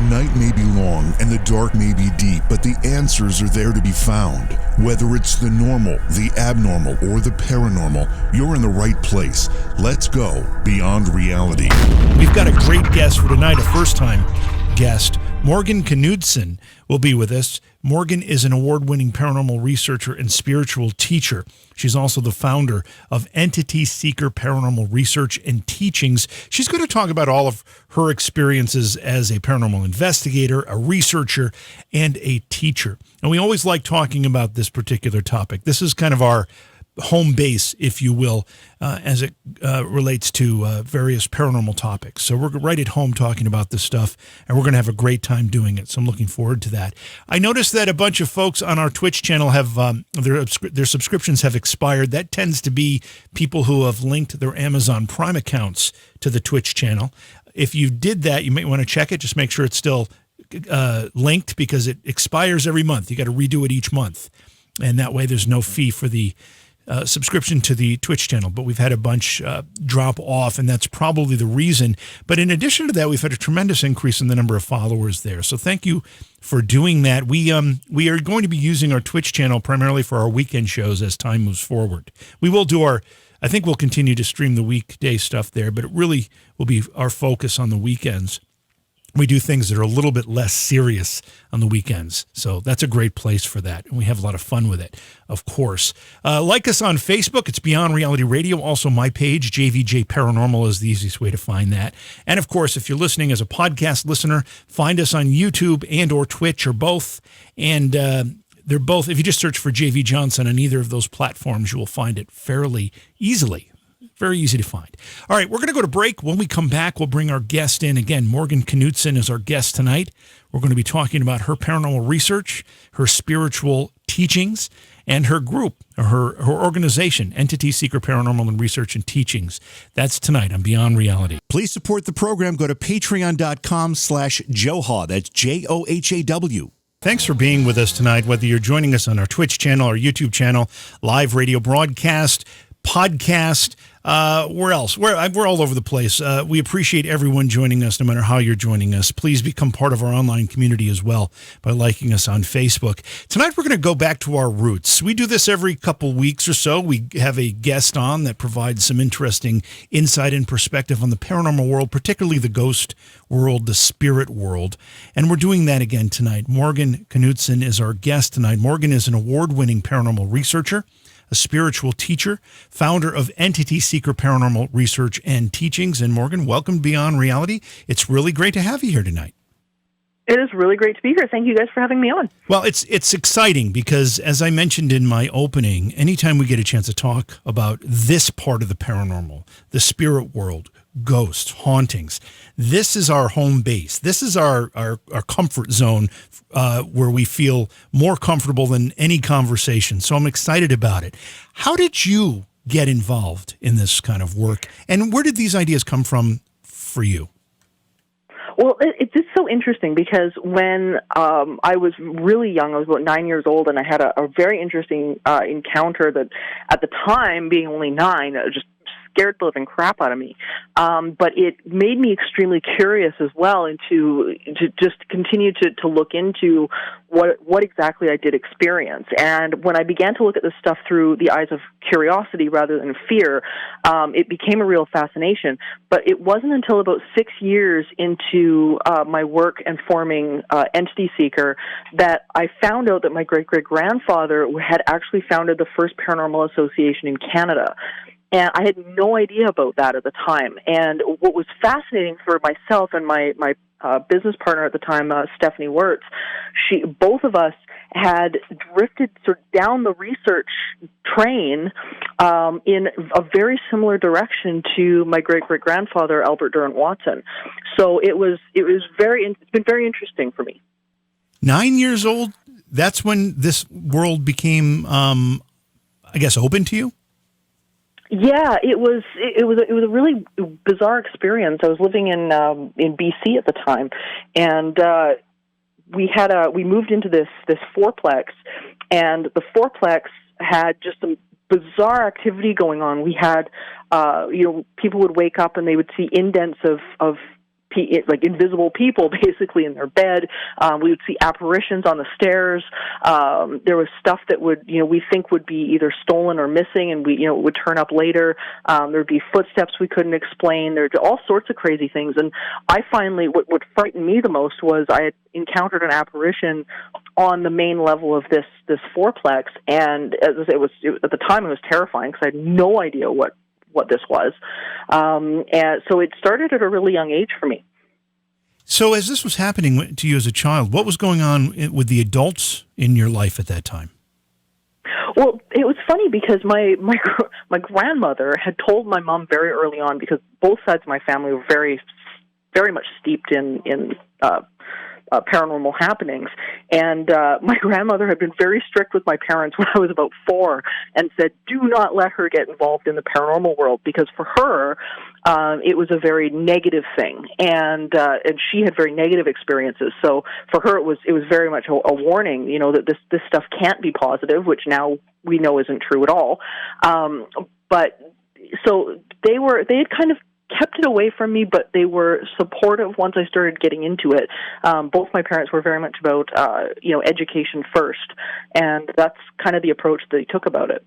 night may be long and the dark may be deep, but the answers are there to be found. Whether it's the normal, the abnormal, or the paranormal, you're in the right place. Let's go beyond reality. We've got a great guest for tonight, a first-time guest. Morgan Knudsen will be with us. Morgan is an award-winning paranormal researcher and spiritual teacher. She's also the founder of Entity Seeker Paranormal Research and Teachings. She's going to talk about all of her experiences as a paranormal investigator, a researcher, and a teacher. And we always like talking about this particular topic. This is kind of our home base, if you will, as it relates to various paranormal topics. So we're right at home talking about this stuff, and we're going to have a great time doing it. So I'm looking forward to that. I noticed that a bunch of folks on our Twitch channel have their subscriptions have expired. That tends to be people who have linked their Amazon Prime accounts to the Twitch channel. If you did that, you might want to check it. Just make sure it's still linked, because it expires every month. You got to redo it each month, and that way there's no fee for the subscription to the Twitch channel. But we've had a bunch drop off, and that's probably the reason. But in addition to that, we've had a tremendous increase in the number of followers there. So thank you for doing that. We are going to be using our Twitch channel primarily for our weekend shows as time moves forward. We will do I think we'll continue to stream the weekday stuff there, but it really will be our focus on the weekends. We do things that are a little bit less serious on the weekends. So that's a great place for that. And we have a lot of fun with it, of course. Like us on Facebook. It's Beyond Reality Radio. Also my page, JVJ Paranormal, is the easiest way to find that. And of course, if you're listening as a podcast listener, find us on YouTube and or Twitch or both. And they're both, if you just search for JV Johnson on either of those platforms, you will find it fairly easily. Very easy to find. All right, we're going to go to break. When we come back, we'll bring our guest in. Again, Morgan Knudsen is our guest tonight. We're going to be talking about her paranormal research, her spiritual teachings, and her group, or her organization, Entity Seeker Paranormal and Research and Teachings. That's tonight on Beyond Reality. Please support the program. Go to patreon.com/Johaw. That's JOHAW. Thanks for being with us tonight, whether you're joining us on our Twitch channel, our YouTube channel, live radio broadcast, podcast, where else? We're all over the place. We appreciate everyone joining us, no matter how you're joining us. Please become part of our online community as well by liking us on Facebook. Tonight, we're going to go back to our roots. We do this every couple weeks or so. We have a guest on that provides some interesting insight and perspective on the paranormal world, particularly the ghost world, the spirit world. And we're doing that again tonight. Morgan Knudsen is our guest tonight. Morgan is an award-winning paranormal researcher, a spiritual teacher, founder of Entity Seeker Paranormal Research and Teachings. And Morgan, welcome to Beyond Reality. It's really great to have you here tonight. It is really great to be here. Thank you guys for having me on. Well, it's exciting because, as I mentioned in my opening, anytime we get a chance to talk about this part of the paranormal, the spirit world, ghosts, hauntings, this is our home base. This is our comfort zone where we feel more comfortable than any conversation. So I'm excited about it. How did you get involved in this kind of work? And where did these ideas come from for you? Well, it's just so interesting because when I was really young, I was about 9 years old, and I had a very interesting encounter that, at the time, being only 9, just scared the living crap out of me. But it made me extremely curious as well, and to just continue to look into what exactly I did experience. And when I began to look at this stuff through the eyes of curiosity rather than fear, it became a real fascination. But it wasn't until about 6 years into my work and forming Entity Seeker that I found out that my great-great-grandfather had actually founded the first paranormal association in Canada. And I had no idea about that at the time. And what was fascinating for myself and my business partner at the time, Stephanie Wirtz, both of us had drifted sort of down the research train in a very similar direction to my great-great-grandfather, Albert Durant Watson. So it's been very interesting for me. 9 years old, that's when this world became, I guess, open to you? Yeah, it was a really bizarre experience. I was living in BC at the time, and we moved into this fourplex, and the fourplex had just some bizarre activity going on. We had people would wake up and they would see indents of like invisible people basically in their bed. We would see apparitions on the stairs. There was stuff that would, we think would be either stolen or missing, and it would turn up later. There'd be footsteps we couldn't explain. There'd all sorts of crazy things. And I finally, what frightened me the most was I had encountered an apparition on the main level of this fourplex, and it was at the time it was terrifying because I had no idea what this was. And so it started at a really young age for me. So as this was happening to you as a child, what was going on with the adults in your life at that time? Well, it was funny because my grandmother had told my mom very early on, because both sides of my family were very, very much steeped in paranormal happenings. And my grandmother had been very strict with my parents when I was about 4 and said, do not let her get involved in the paranormal world, because for her, it was a very negative thing. And she had very negative experiences. So for her, it was very much a warning, that this stuff can't be positive, which now we know isn't true at all. But so they had kind of kept it away from me, but they were supportive once I started getting into it. Both my parents were very much about, education first, and that's kind of the approach they took about it.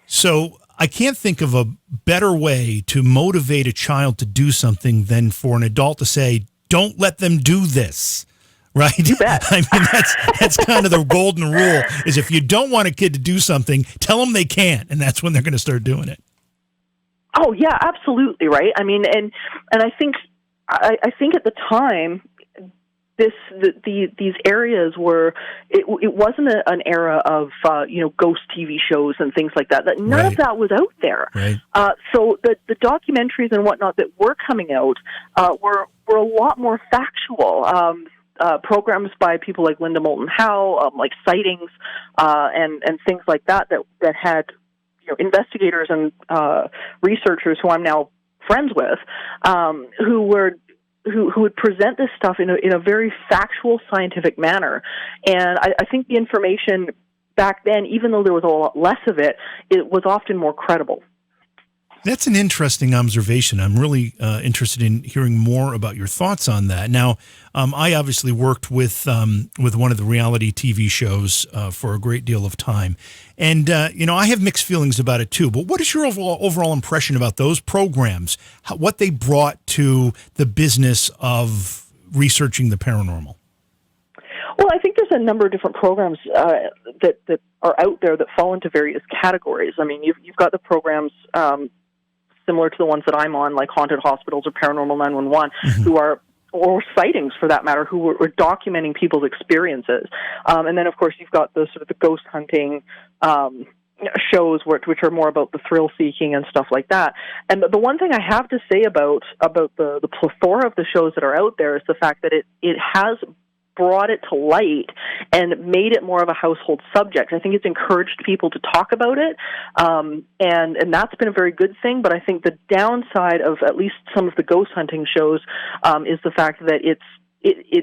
So I can't think of a better way to motivate a child to do something than for an adult to say, don't let them do this. Right? You bet. I mean, that's kind of the golden rule, is if you don't want a kid to do something, tell them they can't, and that's when they're going to start doing it. Oh yeah, absolutely, right. I mean, and I think at the time, these areas were, it wasn't an era of ghost TV shows and things like that. None Right. of that was out there. Right. So the documentaries and whatnot that were coming out were a lot more factual. Programs by people like Linda Moulton Howe, like Sightings, and things like that had investigators and researchers who I'm now friends with, who would present this stuff in a very factual, scientific manner. And I think the information back then, even though there was a lot less of it, it was often more credible. That's an interesting observation. I'm really interested in hearing more about your thoughts on that. Now, I obviously worked with one of the reality TV shows for a great deal of time, and I have mixed feelings about it too. But what is your overall impression about those programs? What they brought to the business of researching the paranormal? Well, I think there's a number of different programs that are out there that fall into various categories. I mean, you've got the programs similar to the ones that I'm on, like Haunted Hospitals or Paranormal 911, mm-hmm. Or Sightings for that matter, who were documenting people's experiences. And then, of course, you've got the sort of the ghost hunting shows, which are more about the thrill seeking and stuff like that. And the one thing I have to say about the plethora of the shows that are out there is the fact that it has brought it to light and made it more of a household subject. I think it's encouraged people to talk about it, and that's been a very good thing. But I think the downside of at least some of the ghost hunting shows is the fact that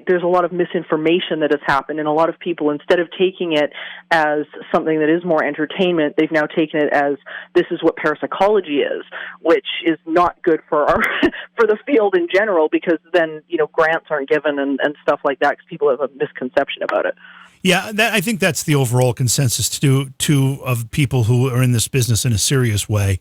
there's a lot of misinformation that has happened, and a lot of people, instead of taking it as something that is more entertainment, they've now taken it as this is what parapsychology is, which is not good for for the field in general, because then grants aren't given and stuff like that because people have a misconception about it. Yeah, I think that's the overall consensus too of people who are in this business in a serious way.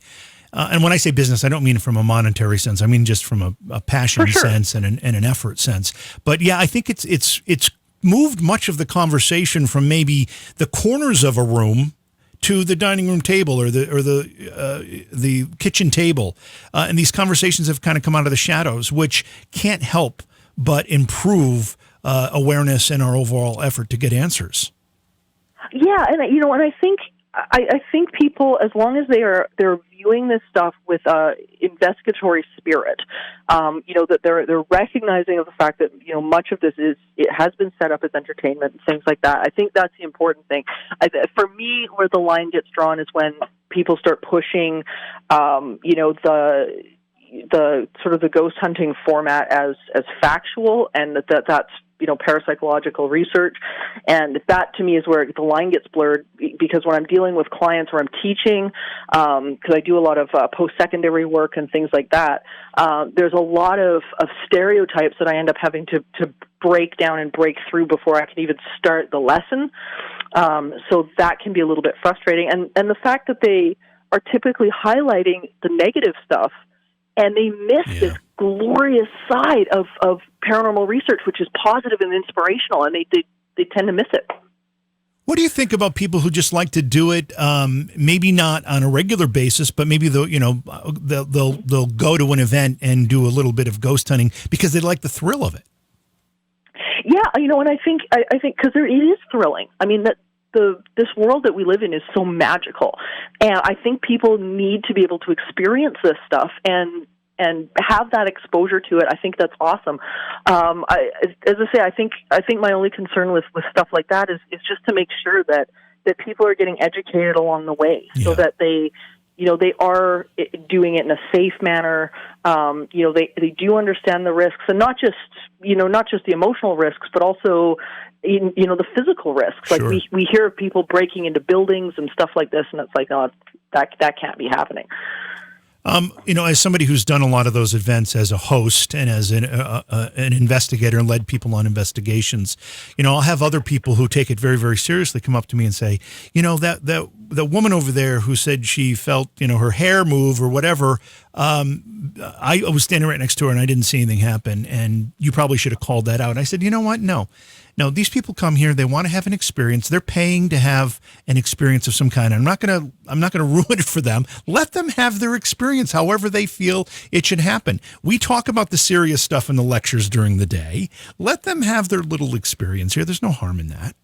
And when I say business, I don't mean from a monetary sense. I mean just from a passion sense and an effort sense. But yeah, I think it's moved much of the conversation from maybe the corners of a room to the dining room table or the kitchen table, and these conversations have kind of come out of the shadows, which can't help but improve awareness and our overall effort to get answers. Yeah, and I think people, as long as they're viewing this stuff with investigatory spirit, that they're recognizing of the fact that much of this it has been set up as entertainment and things like that. I think that's the important thing. For me, where the line gets drawn is when people start pushing, the sort of the ghost hunting format as factual, and that's parapsychological research. And that, to me, is where the line gets blurred, because when I'm dealing with clients or I'm teaching, because I do a lot of post-secondary work and things like that, there's a lot of stereotypes that I end up having to break down and break through before I can even start the lesson. So that can be a little bit frustrating. And the fact that they are typically highlighting the negative stuff, and they miss this glorious side of paranormal research, which is positive and inspirational, and they tend to miss it. What do you think about people who just like to do it, maybe not on a regular basis, but maybe they'll go to an event and do a little bit of ghost hunting because they like the thrill of it? Yeah, and I think because it is thrilling. I mean, that this world that we live in is so magical, and I think people need to be able to experience this stuff and have that exposure to it. I think that's awesome. As I say, I think my only concern with stuff like that is just to make sure that people are getting educated along the way, so that they are doing it in a safe manner. They do understand the risks, and not just the emotional risks, but also the physical risks. Sure. Like we hear of people breaking into buildings and stuff like this, and it's like, no, that can't be happening. As somebody who's done a lot of those events as a host and as an investigator and led people on investigations, I'll have other people who take it very, very seriously come up to me and say, that woman over there who said she felt, her hair move or whatever, I was standing right next to her and I didn't see anything happen, and you probably should have called that out. And I said, you know what? No, these people come here. They want to have an experience. They're paying to have an experience of some kind. I'm not going to ruin it for them. Let them have their experience however they feel it should happen. We talk about the serious stuff in the lectures during the day. Let them have their little experience here. There's no harm in that.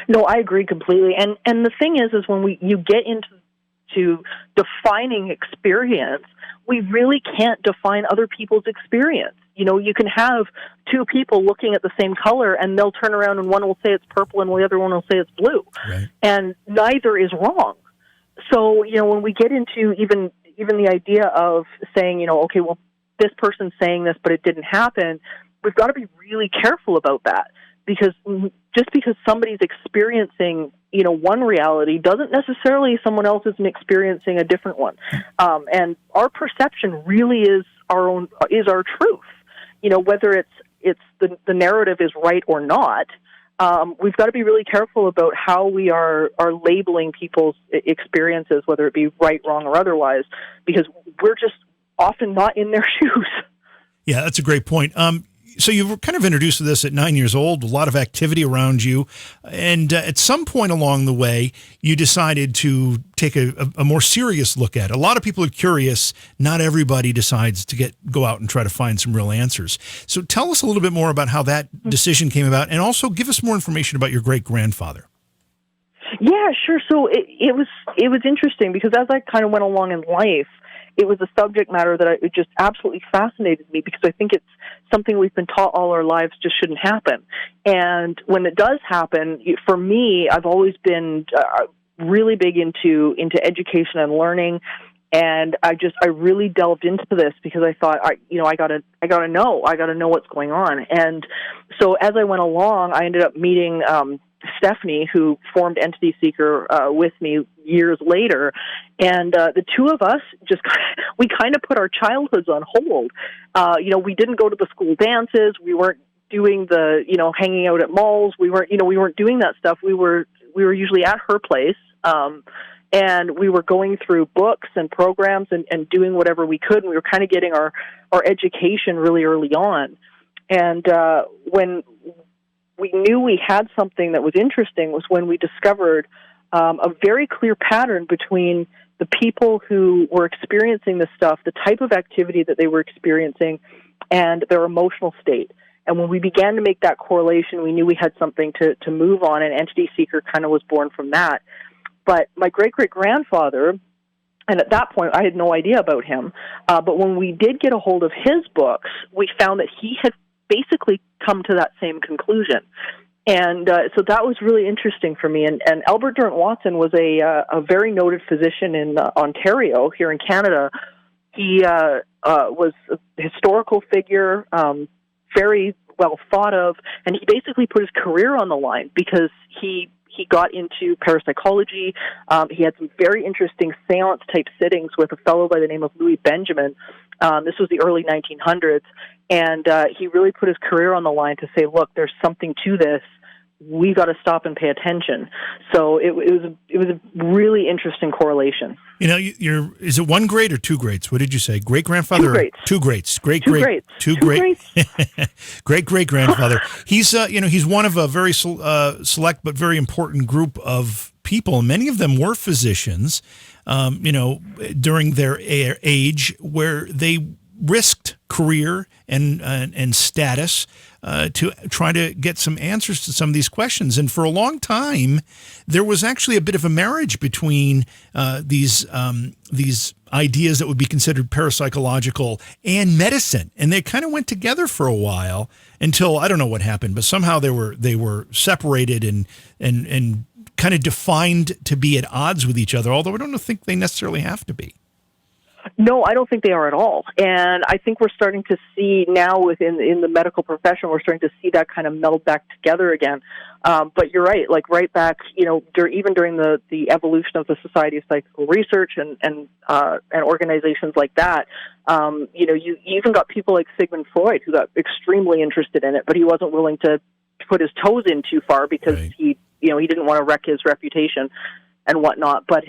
No, I agree completely. And the thing is when you get into defining experience, we really can't define other people's experience. You can have two people looking at the same color, and they'll turn around and one will say it's purple and the other one will say it's blue. Right. And neither is wrong. So, when we get into even the idea of saying, okay, well, this person's saying this, but it didn't happen, we've got to be really careful about that, because just because somebody's experiencing one reality doesn't necessarily someone else isn't experiencing a different one. And our perception really is our truth. Whether it's the narrative is right or not, we've got to be really careful about how we are labeling people's experiences, whether it be right, wrong, or otherwise, because we're just often not in their shoes. Yeah, that's a great point. So you were kind of introduced to this at 9 years old, a lot of activity around you. And at some point along the way, you decided to take a more serious look at it. A lot of people are curious. Not everybody decides to go out and try to find some real answers. So tell us a little bit more about how that decision came about, and also give us more information about your great-grandfather. Yeah, sure. So it was interesting, because as I kind of went along in life, it was a subject matter that it just absolutely fascinated me, because I think it's something we've been taught all our lives just shouldn't happen. And when it does happen, for me, I've always been really big into education and learning. And I really delved into this because I thought, I gotta know what's going on. And so as I went along, I ended up meeting Stephanie, who formed Entity Seeker with me years later, and the two of us we kind of put our childhoods on hold. We didn't go to the school dances. We weren't doing the hanging out at malls. We weren't doing that stuff. We were usually at her place, and we were going through books and programs and doing whatever we could. And we were kind of getting our education really early on. And when we knew we had something that was interesting was when we discovered a very clear pattern between the people who were experiencing this stuff, the type of activity that they were experiencing, and their emotional state. And when we began to make that correlation, we knew we had something to move on, and Entity Seeker kind of was born from that. But my great-great-grandfather, and at that point I had no idea about him, but when we did get a hold of his books, we found that he had basically come to that same conclusion. And so that was really interesting for me. And Albert Durant Watson was a very noted physician in Ontario, here in Canada. He was a historical figure, very well thought of, and he basically put his career on the line because he got into parapsychology. He had some very interesting seance-type sittings with a fellow by the name of Louis Benjamin. This was the early 1900s, and he really put his career on the line to say, look, there's something to this. We got to stop and pay attention. So it was a really interesting correlation. You know, is it one grade or two grades? What did you say? Great grandfather? Two grades. Two grades. Two grades. Great great grandfather. He's he's one of a very select but very important group of people. Many of them were physicians. During their age, where they risked career and status to try to get some answers to some of these questions. And for a long time, there was actually a bit of a marriage between these ideas that would be considered parapsychological and medicine, and they kind of went together for a while until I don't know what happened, but somehow they were separated and kind of defined to be at odds with each other. Although I don't think they necessarily have to be. No, I don't think they are at all. And I think we're starting to see now in the medical profession, we're starting to see that kind of meld back together again. But you're right, like right back, even during the evolution of the Society of Psychical Research and organizations like that, you even got people like Sigmund Freud who got extremely interested in it, but he wasn't willing to put his toes in too far because he didn't want to wreck his reputation and whatnot. But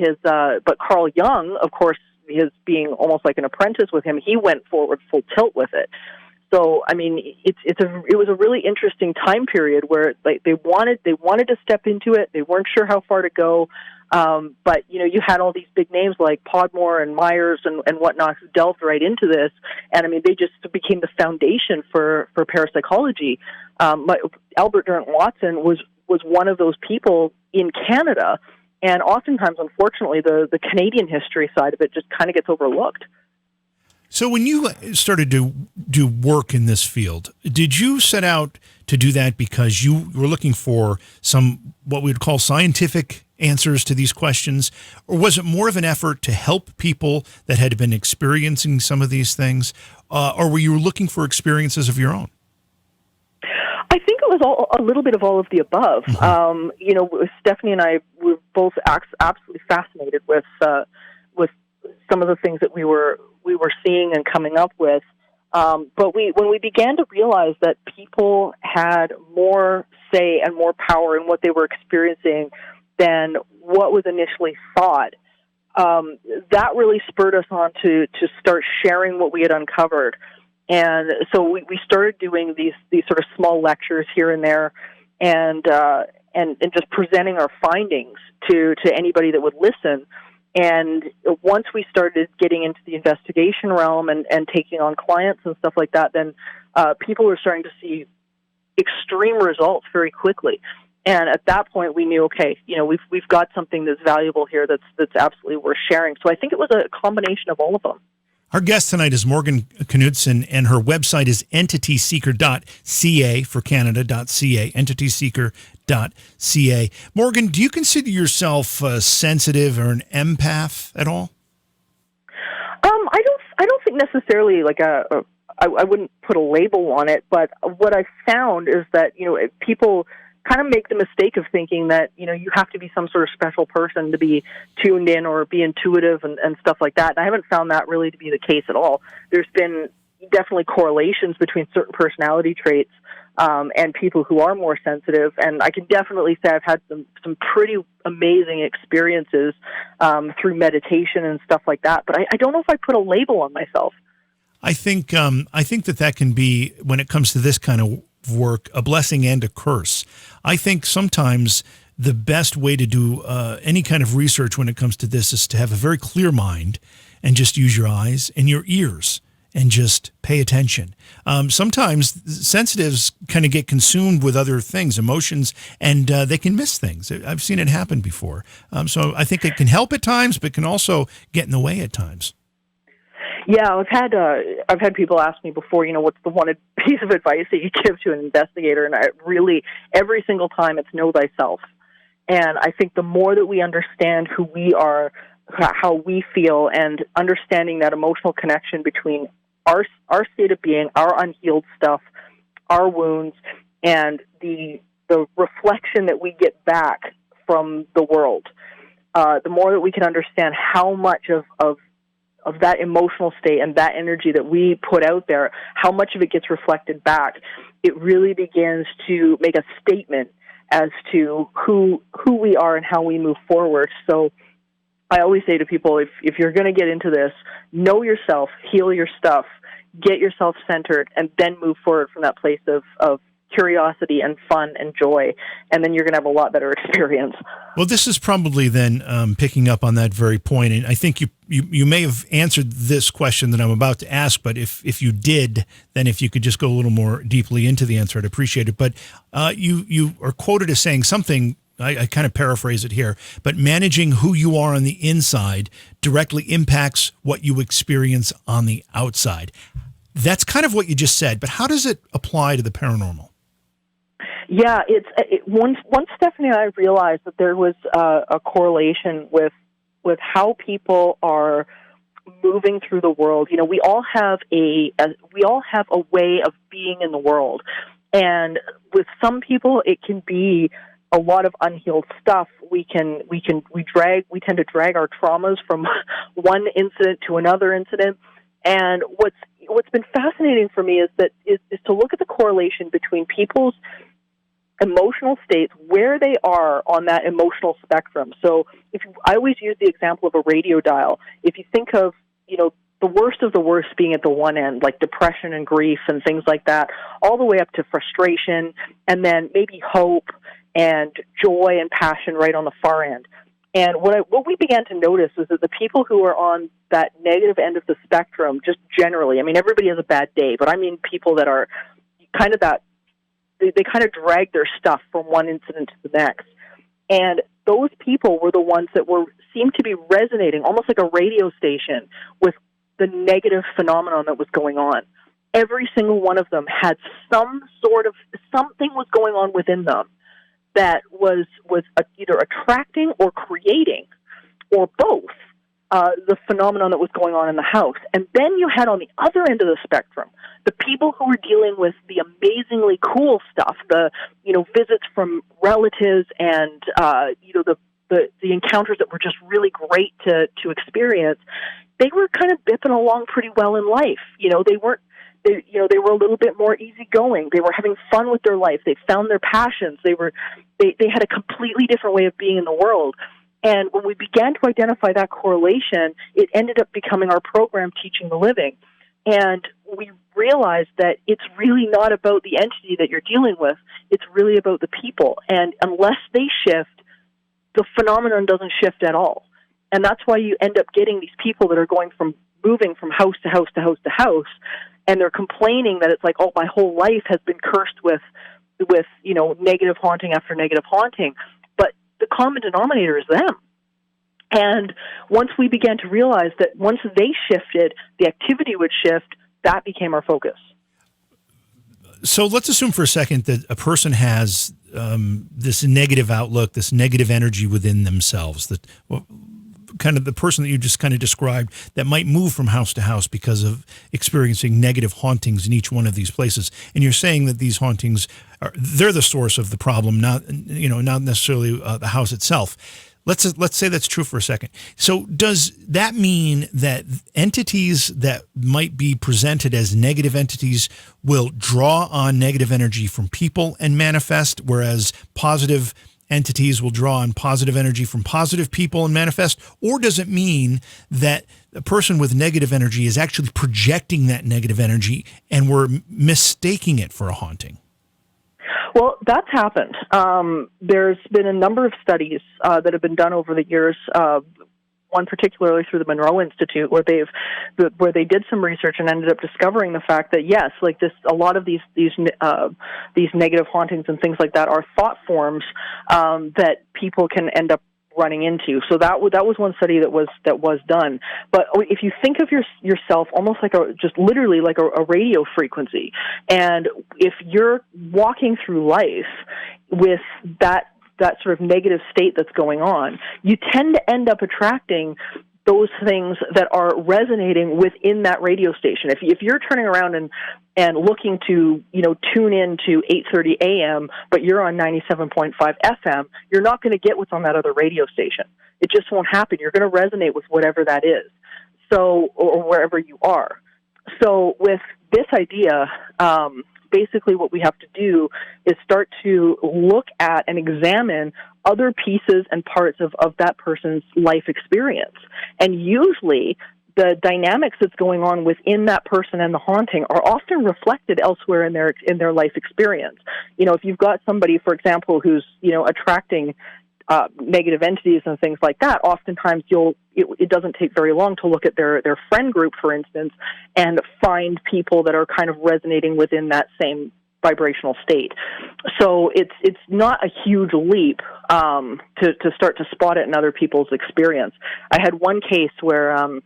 but Carl Jung, of course, his being almost like an apprentice with him, he went forward full tilt with it. So, I mean, it was a really interesting time period where like they wanted to step into it. They weren't sure how far to go, but you had all these big names like Podmore and Myers and whatnot who delved right into this, and I mean they just became the foundation for parapsychology. Albert Durant Watson was one of those people in Canada. And oftentimes, unfortunately, the Canadian history side of it just kind of gets overlooked. So when you started to do work in this field, did you set out to do that because you were looking for some, what we would call scientific answers to these questions? Or was it more of an effort to help people that had been experiencing some of these things? Or were you looking for experiences of your own? I think it was a little bit of all of the above. Mm-hmm. Stephanie and I were both absolutely fascinated with some of the things that we were seeing and coming up with. But when we began to realize that people had more say and more power in what they were experiencing than what was initially thought, that really spurred us on to start sharing what we had uncovered. And so we started doing these sort of small lectures here and there, and just presenting our findings to anybody that would listen. And once we started getting into the investigation realm and taking on clients and stuff like that, then people were starting to see extreme results very quickly. And at that point, we knew, okay, we've got something that's valuable here that's absolutely worth sharing. So I think it was a combination of all of them. Our guest tonight is Morgan Knudsen, and her website is entityseeker.ca for Canada.ca, entityseeker.ca. Morgan, do you consider yourself sensitive or an empath at all? I don't think necessarily like I wouldn't put a label on it, but what I found is that, people kind of make the mistake of thinking that, you have to be some sort of special person to be tuned in or be intuitive and stuff like that. And I haven't found that really to be the case at all. There's been definitely correlations between certain personality traits and people who are more sensitive. And I can definitely say I've had some pretty amazing experiences through meditation and stuff like that. But I don't know if I put a label on myself. I think that can be, when it comes to this kind of work, a blessing and a curse. I think sometimes the best way to do any kind of research when it comes to this is to have a very clear mind and just use your eyes and your ears and just pay attention. Sometimes sensitives kind of get consumed with other things, emotions, and they can miss things. I've seen it happen before. So I think it can help at times, but can also get in the way at times. Yeah, I've had people ask me before, what's the one piece of advice that you give to an investigator? And every single time it's know thyself. And I think the more that we understand who we are, how we feel, and understanding that emotional connection between our state of being, our unhealed stuff, our wounds, and the reflection that we get back from the world. The more that we can understand how much of that emotional state and that energy that we put out there, how much of it gets reflected back, it really begins to make a statement as to who we are and how we move forward. So I always say to people, if you're going to get into this, know yourself, heal your stuff, get yourself centered, and then move forward from that place of curiosity and fun and joy, and then you're going to have a lot better experience. Well, this is probably then picking up on that very point, and I think you may have answered this question that I'm about to ask, but if you did, then if you could just go a little more deeply into the answer, I'd appreciate it. But you are quoted as saying something, I kind of paraphrase it here, but managing who you are on the inside directly impacts what you experience on the outside. That's kind of what you just said, but how does it apply to the paranormal? Yeah, once Stephanie and I realized that there was a correlation with how people are moving through the world. You know, we all have a way of being in the world, and with some people, it can be a lot of unhealed stuff. We tend to drag our traumas from one incident to another incident. And what's been fascinating for me is to look at the correlation between people's emotional states, where they are on that emotional spectrum. So I always use the example of a radio dial. If you think of, the worst of the worst being at the one end, like depression and grief and things like that, all the way up to frustration, and then maybe hope and joy and passion right on the far end. And what we began to notice is that the people who are on that negative end of the spectrum, just generally, I mean, everybody has a bad day, but I mean people that are kind of they kind of drag their stuff from one incident to the next. And those people were the ones that seemed to be resonating, almost like a radio station, with the negative phenomenon that was going on. Every single one of them had something was going on within them that was either attracting or creating, or both, the phenomenon that was going on in the house. And then you had on the other end of the spectrum, the people who were dealing with the amazingly cool stuff, the visits from relatives and the encounters that were just really great to experience. They were kind of bipping along pretty well in life. They were a little bit more easygoing. They were having fun with their life. They found their passions. They had a completely different way of being in the world. And when we began to identify that correlation, it ended up becoming our program, Teaching the Living. And we realized that it's really not about the entity that you're dealing with. It's really about the people. And unless they shift, the phenomenon doesn't shift at all. And that's why you end up getting these people that are moving from house to house to house to house, and they're complaining that it's like, oh, my whole life has been cursed with negative haunting after negative haunting. But the common denominator is them. And once we began to realize that once they shifted, the activity would shift, that became our focus. So let's assume for a second that a person has this negative outlook, this negative energy within themselves, that kind of the person that you just kind of described that might move from house to house because of experiencing negative hauntings in each one of these places. And you're saying that these hauntings they're the source of the problem, not necessarily the house itself. Let's say that's true for a second. So does that mean that entities that might be presented as negative entities will draw on negative energy from people and manifest, whereas positive entities will draw on positive energy from positive people and manifest? Or does it mean that a person with negative energy is actually projecting that negative energy and we're mistaking it for a haunting? Well, that's happened. There's been a number of studies that have been done over the years, one particularly through the Monroe Institute, where they did some research and ended up discovering the fact that yes, like this, a lot of these negative hauntings and things like that are thought forms that people can end up running into. So that was one study that was done. But if you think of yourself almost like literally like a radio frequency, and if you're walking through life with that sort of negative state that's going on, you tend to end up attracting those things that are resonating within that radio station. If you're turning around and looking to, tune in to 8:30 a.m., but you're on 97.5 FM, you're not going to get what's on that other radio station. It just won't happen. You're going to resonate with whatever that is, so or wherever you are. So with this idea, basically what we have to do is start to look at and examine other pieces and parts of that person's life experience. And usually the dynamics that's going on within that person and the haunting are often reflected elsewhere in their life experience. If you've got somebody, for example, who's, attracting negative entities and things like that, oftentimes it doesn't take very long to look at their friend group, for instance, and find people that are kind of resonating within that same vibrational state. So it's not a huge leap to start to spot it in other people's experience. I had one case where I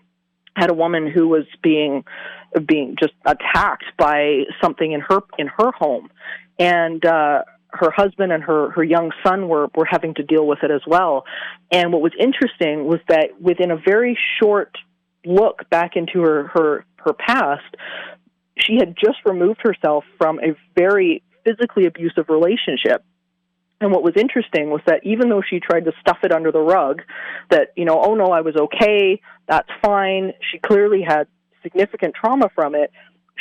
had a woman who was being just attacked by something in her home, and her husband and her young son were having to deal with it as well. And what was interesting was that within a very short look back into her past, she had just removed herself from a very physically abusive relationship. And what was interesting was that even though she tried to stuff it under the rug, that, oh no, I was okay, that's fine, she clearly had significant trauma from it,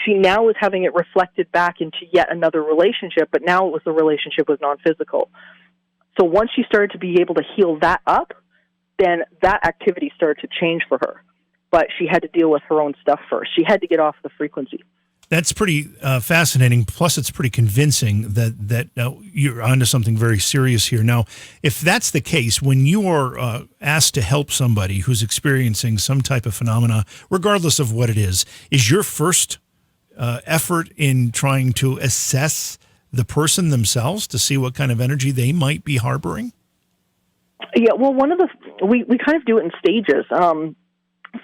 she now was having it reflected back into yet another relationship, but now the relationship was non-physical. So once she started to be able to heal that up, then that activity started to change for her. But she had to deal with her own stuff first. She had to get off the frequency. That's pretty fascinating. Plus, it's pretty convincing that you're onto something very serious here. Now, if that's the case, when you are asked to help somebody who's experiencing some type of phenomena, regardless of what it is your first effort in trying to assess the person themselves to see what kind of energy they might be harboring? Yeah, well, we kind of do it in stages.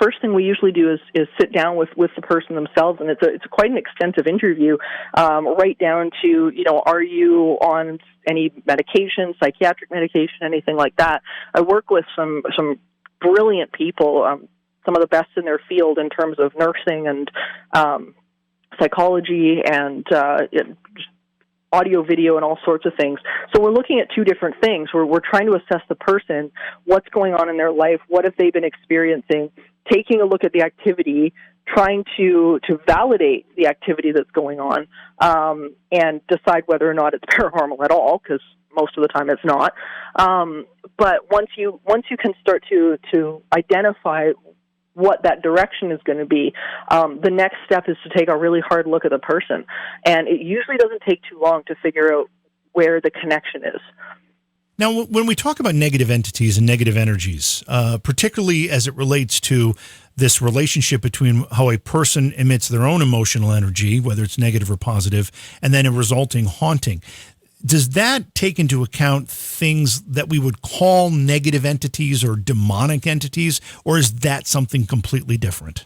First thing we usually do is sit down with the person themselves, and it's quite an extensive interview, right down to, are you on any medication, psychiatric medication, anything like that. I work with some brilliant people, some of the best in their field in terms of nursing and psychology and audio, video, and all sorts of things. So we're looking at two different things. We're trying to assess the person, what's going on in their life, what have they been experiencing, taking a look at the activity, trying to validate the activity that's going on, and decide whether or not it's paranormal at all, because most of the time it's not. But once you can start to identify what that direction is going to be, the next step is to take a really hard look at the person. And it usually doesn't take too long to figure out where the connection is. Now, when we talk about negative entities and negative energies, particularly as it relates to this relationship between how a person emits their own emotional energy, whether it's negative or positive, and then a resulting haunting, does that take into account things that we would call negative entities or demonic entities, or is that something completely different?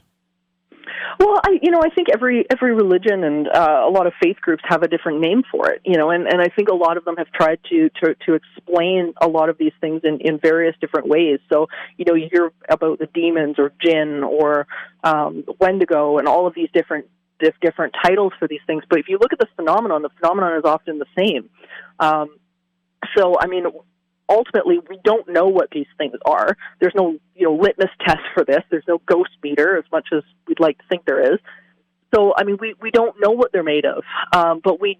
Well, I think every religion and a lot of faith groups have a different name for it, and I think a lot of them have tried to explain a lot of these things in various different ways. So, you hear about the demons or jinn or Wendigo and all of these different titles for these things. But if you look at the phenomenon is often the same. So, ultimately, we don't know what these things are. There's no, litmus test for this. There's no ghost meter, as much as we'd like to think there is. So, we don't know what they're made of. But we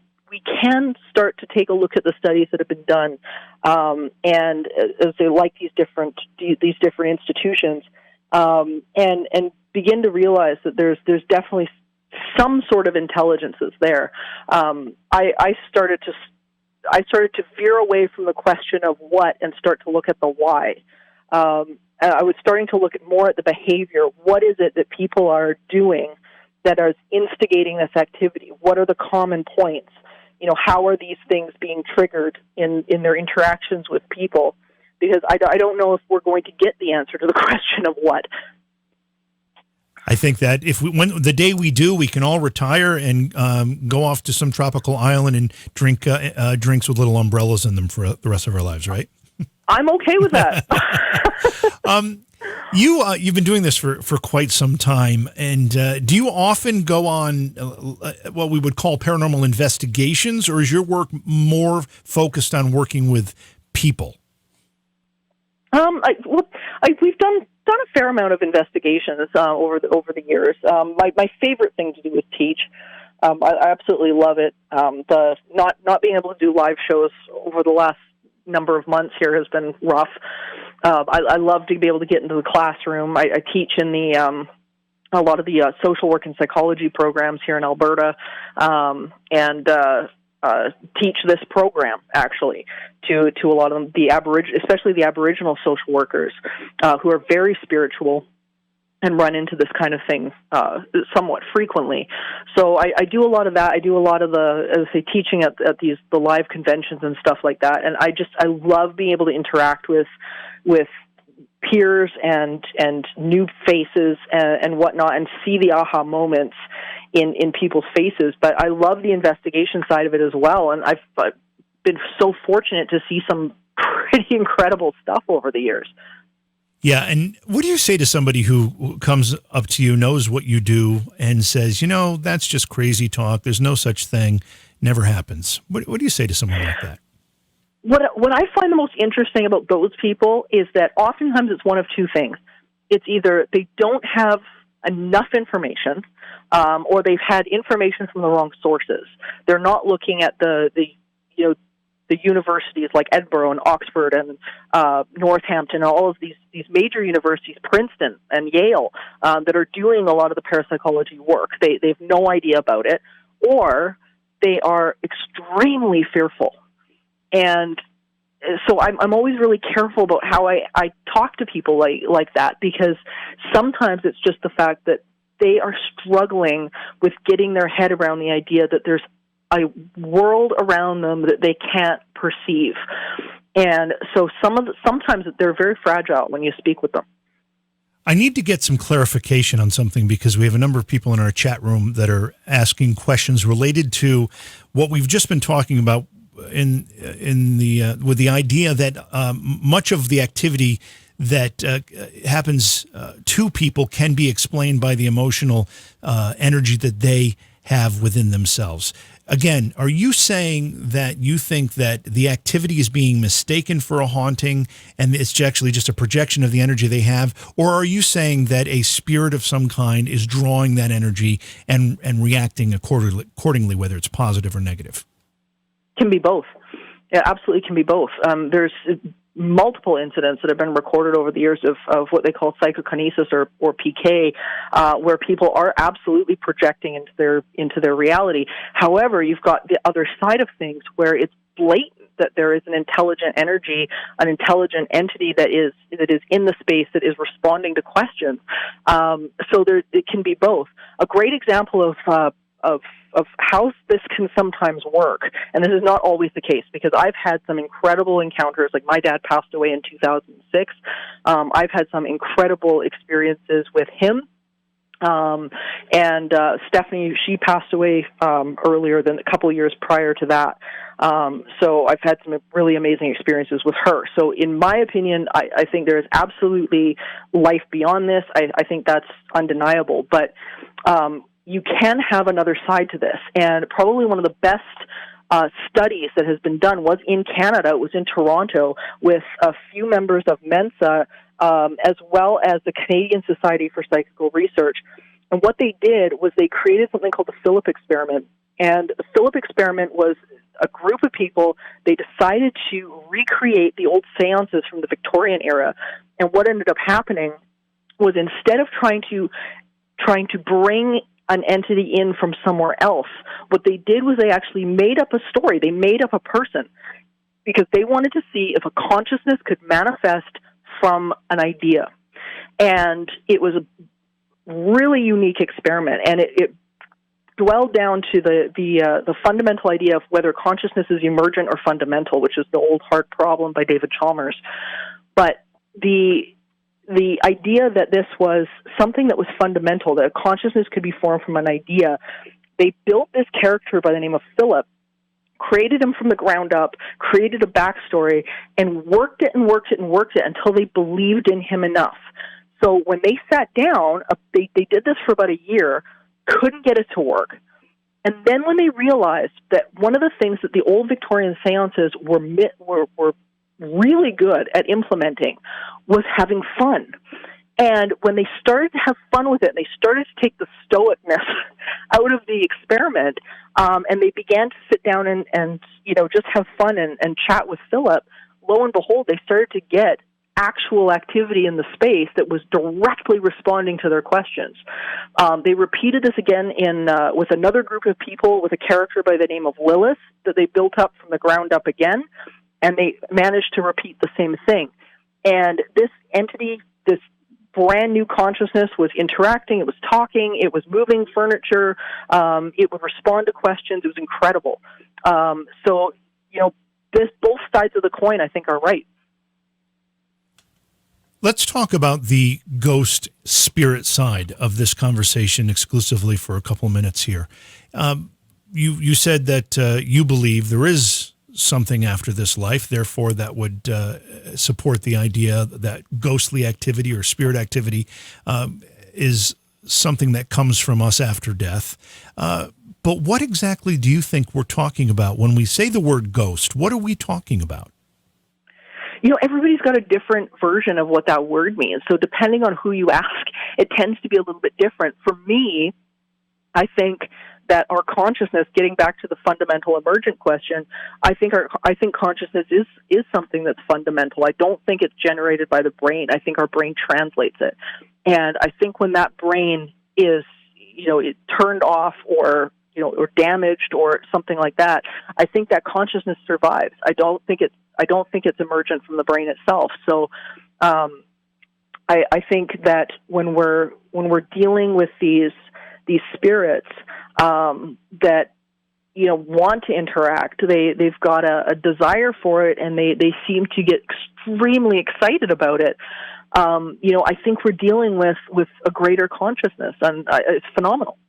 can start to take a look at the studies that have been done, and as they like these different institutions, and begin to realize that there's definitely some sort of intelligence that's there. I started to veer away from the question of what and start to look at the why. I was starting to look more at the behavior. What is it that people are doing that is instigating this activity? What are the common points? How are these things being triggered in their interactions with people? Because I don't know if we're going to get the answer to the question of what. I think that when the day we do, we can all retire and go off to some tropical island and drink drinks with little umbrellas in them for the rest of our lives, right? I'm okay with that. You've been doing this for quite some time, and do you often go on what we would call paranormal investigations, or is your work more focused on working with people? We've done a fair amount of investigations over the years. My favorite thing to do is teach. I absolutely love it. The not being able to do live shows over the last number of months here has been rough. I love to be able to get into the classroom. I teach in a lot of the social work and psychology programs here in Alberta, and teach this program actually to a lot of the especially the Aboriginal social workers who are very spiritual and run into this kind of thing somewhat frequently. So I do a lot of that. I do a lot of teaching at the live conventions and stuff like that. And I love being able to interact with peers and new faces and whatnot, and see the aha moments in people's faces. But I love the investigation side of it as well. And I've been so fortunate to see some pretty incredible stuff over the years. Yeah, and what do you say to somebody who comes up to you, knows what you do, and says, that's just crazy talk, there's no such thing, never happens? What do you say to someone like that? What I find the most interesting about those people is that oftentimes it's one of two things. It's either they don't have enough information, or they've had information from the wrong sources. They're not looking at the universities like Edinburgh and Oxford and Northampton, all of these major universities, Princeton and Yale, that are doing a lot of the parapsychology work. They have no idea about it, or they are extremely fearful. And so I'm always really careful about how I talk to people like that, because sometimes it's just the fact that they are struggling with getting their head around the idea that there's a world around them that they can't perceive. And so sometimes they're very fragile when you speak with them. I need to get some clarification on something, because we have a number of people in our chat room that are asking questions related to what we've just been talking about with the idea that much of the activity that happens to people can be explained by the emotional energy that they have within themselves. Again, are you saying that you think that the activity is being mistaken for a haunting and it's actually just a projection of the energy they have? Or are you saying that a spirit of some kind is drawing that energy and reacting accordingly, whether it's positive or negative? Can be both. Yeah, absolutely can be both. There's multiple incidents that have been recorded over the years of what they call psychokinesis or PK, where people are absolutely projecting into their reality. However, you've got the other side of things where it's blatant that there is an intelligent energy, an intelligent entity that is in the space, that is responding to questions. So it can be both. A great example of how this can sometimes work, and this is not always the case, because I've had some incredible encounters. Like, my dad passed away in 2006. I've had some incredible experiences with him. And Stephanie, she passed away earlier than a couple of years prior to that. So I've had some really amazing experiences with her. So in my opinion, I think there is absolutely life beyond this. I think that's undeniable. But you can have another side to this. And probably one of the best studies that has been done was in Canada. It was in Toronto with a few members of Mensa, as well as the Canadian Society for Psychical Research. And what they did was they created something called the Phillip experiment. And the Phillip experiment was a group of people. They decided to recreate the old seances from the Victorian era. And what ended up happening was, instead of trying to bring an entity in from somewhere else, what they did was they actually made up a story. They made up a person, because they wanted to see if a consciousness could manifest from an idea. And it was a really unique experiment, and it dwelled down to the fundamental idea of whether consciousness is emergent or fundamental, which is the old heart problem by David Chalmers. But the idea that this was something that was fundamental, that consciousness could be formed from an idea, they built this character by the name of Phillip, created him from the ground up, created a backstory, and worked it and worked it and worked it until they believed in him enough So when they sat down, they did this for about a year, couldn't get it to work. And then when they realized that one of the things that the old Victorian seances were really good at implementing was having fun. And when they started to have fun with it, and they started to take the stoicness out of the experiment, and they began to sit down and just have fun and chat with Phillip, lo and behold, they started to get actual activity in the space that was directly responding to their questions. They repeated this again with another group of people with a character by the name of Lilith that they built up from the ground up again, and they managed to repeat the same thing. And this entity, this brand new consciousness, was interacting, it was talking, it was moving furniture, it would respond to questions. It was incredible. Both sides of the coin, I think, are right. Let's talk about the ghost spirit side of this conversation exclusively for a couple minutes here. You said that you believe there is something after this life, therefore that would support the idea that ghostly activity or spirit activity is something that comes from us after death. But what exactly do you think we're talking about when we say the word ghost? What are we talking about? Everybody's got a different version of what that word means. So depending on who you ask, it tends to be a little bit different. For me, I think that our consciousness, getting back to the fundamental emergent question, I think consciousness is something that's fundamental. I don't think it's generated by the brain. I think our brain translates it. And I think when that brain is, it turned off or damaged or something like that, I think that consciousnness survives. I don't think it's emergent from the brain itself. So I think that when we're dealing with these spirits that want to interact, they've got a desire for it, and they seem to get extremely excited about it. I think we're dealing with a greater consciousness, and it's phenomenal.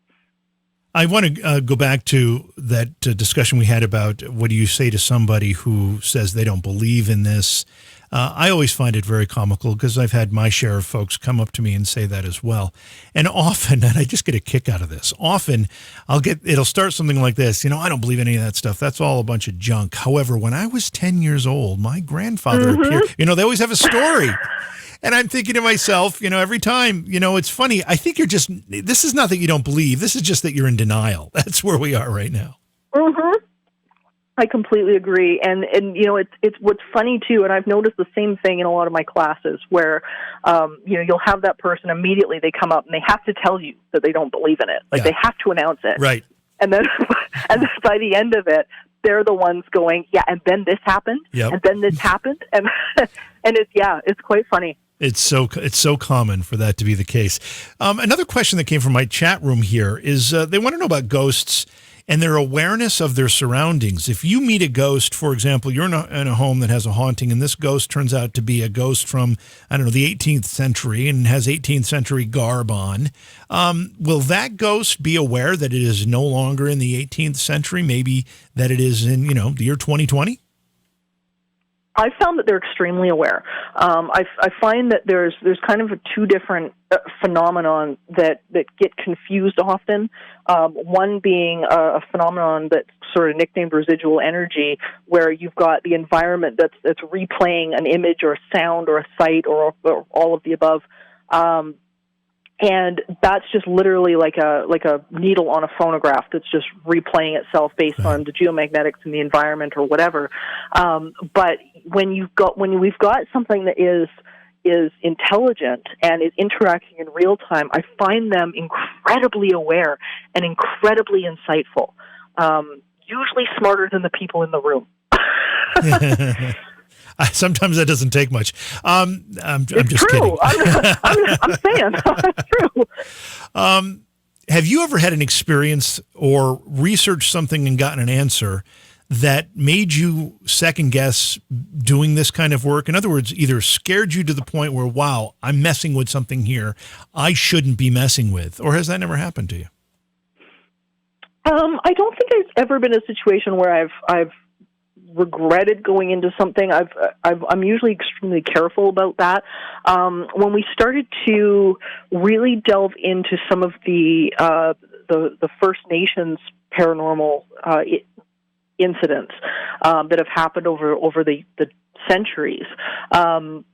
I want to go back to that discussion we had about what do you say to somebody who says they don't believe in this. I always find it very comical because I've had my share of folks come up to me and say that as well. And often, and I just get a kick out of this, often it'll start something like this, I don't believe any of that stuff. That's all a bunch of junk. However, when I was 10 years old, my grandfather appeared, they always have a story. And I'm thinking to myself, every time, it's funny. I think this is not that you don't believe. This is just that you're in denial. That's where we are right now. Mm-hmm. I completely agree. And it's what's funny too, and I've noticed the same thing in a lot of my classes where, you'll have that person immediately, they come up and they have to tell you that they don't believe in it. Like they have to announce it. Right. And then by the end of it, they're the ones going, yeah, and then this happened, and then this happened. And it's quite funny. It's so common for that to be the case. Another question that came from my chat room here is they want to know about ghosts and their awareness of their surroundings. If you meet a ghost, for example, you're in a home that has a haunting, and this ghost turns out to be a ghost from, the 18th century and has 18th century garb on, will that ghost be aware that it is no longer in the 18th century, maybe that it is in, the year 2020? I found that they're extremely aware. I find that there's kind of two different phenomenon that get confused often. One being a phenomenon that's sort of nicknamed residual energy, where you've got the environment that's replaying an image or a sound or a sight or all of the above. And that's just literally like a needle on a phonograph that's just replaying itself based on the geomagnetics in the environment or whatever. But when we've got something that is intelligent and is interacting in real time, I find them incredibly aware and incredibly insightful. Usually smarter than the people in the room. Sometimes that doesn't take much. I'm just true. kidding. I'm saying it's true. Have you ever had an experience or researched something and gotten an answer that made you second guess doing this kind of work? In other words, either scared you to the point where, wow, I'm messing with something here I shouldn't be messing with, or has that never happened to you? I don't think I've ever been in a situation where I've regretted going into something. I'm usually extremely careful about that. When we started to really delve into some of the First Nations paranormal incidents that have happened over the centuries. I've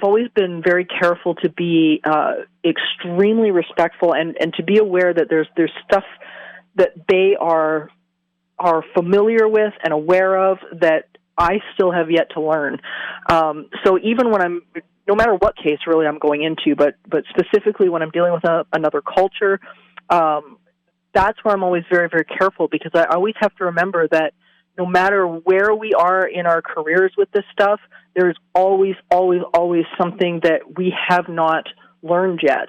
always been very careful to be extremely respectful and to be aware that there's stuff that they are familiar with and aware of that I still have yet to learn. So even when no matter what case really I'm going into, but specifically when I'm dealing with another culture, that's where I'm always very, very careful, because I always have to remember that no matter where we are in our careers with this stuff, there's always, always, always something that we have not learned yet.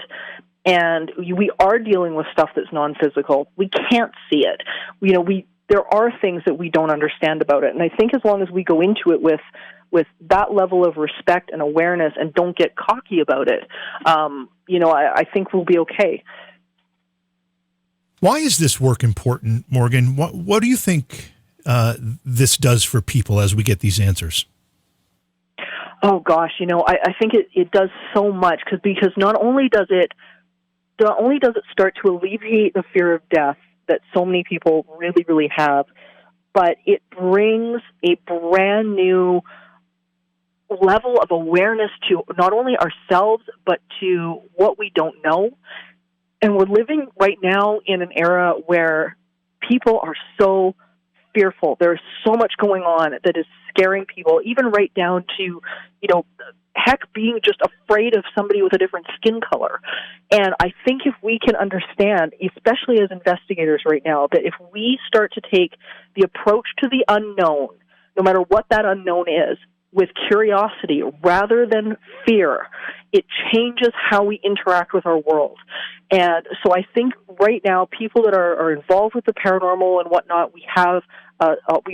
And we are dealing with stuff that's non-physical. We can't see it. There are things that we don't understand about it. And I think as long as we go into it with that level of respect and awareness and don't get cocky about it, I think we'll be okay. Why is this work important, Morgan? What do you think this does for people as we get these answers? Oh gosh, I think it does so much because not only does it start to alleviate the fear of death that so many people really, really have, but it brings a brand new level of awareness to not only ourselves but to what we don't know. And we're living right now in an era where people are so fearful. There's so much going on that is scaring people, even right down to, heck, being just afraid of somebody with a different skin color. And I think if we can understand, especially as investigators right now, that if we start to take the approach to the unknown, no matter what that unknown is, with curiosity rather than fear, it changes how we interact with our world. And so I think right now, people that are involved with the paranormal and whatnot, we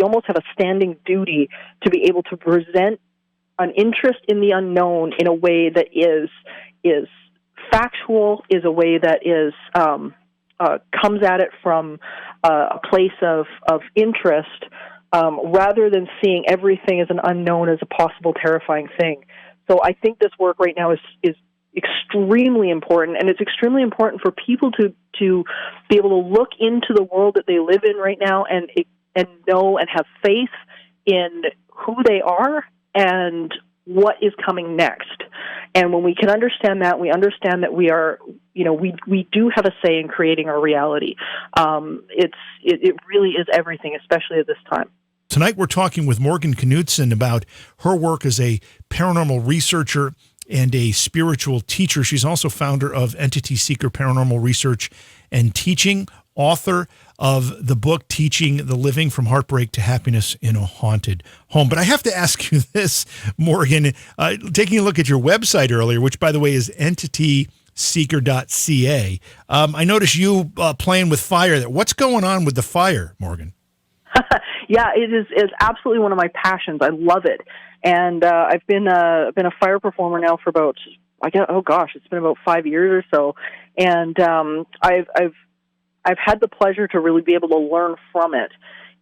almost have a standing duty to be able to present an interest in the unknown in a way that is factual, is a way that is comes at it from a place of interest, rather than seeing everything as an unknown, as a possible terrifying thing. So I think this work right now is extremely important, and it's extremely important for people to be able to look into the world that they live in right now and know and have faith in who they are and what is coming next. And when we can understand that, we understand that we are, we do have a say in creating our reality. It really is everything, especially at this time. Tonight we're talking with Morgan Knudsen about her work as a paranormal researcher and a spiritual teacher. She's also founder of Entity Seeker Paranormal Research and Teaching, author of the book Teaching the Living from Heartbreak to Happiness in a Haunted Home. But I have to ask you this, Morgan, taking a look at your website earlier, which by the way is entityseeker.ca. I noticed you playing with fire. What's going on with the fire, Morgan? Yeah, it is absolutely one of my passions. I love it. And I've been a fire performer now for about, it's been about 5 years or so. And I've had the pleasure to really be able to learn from it.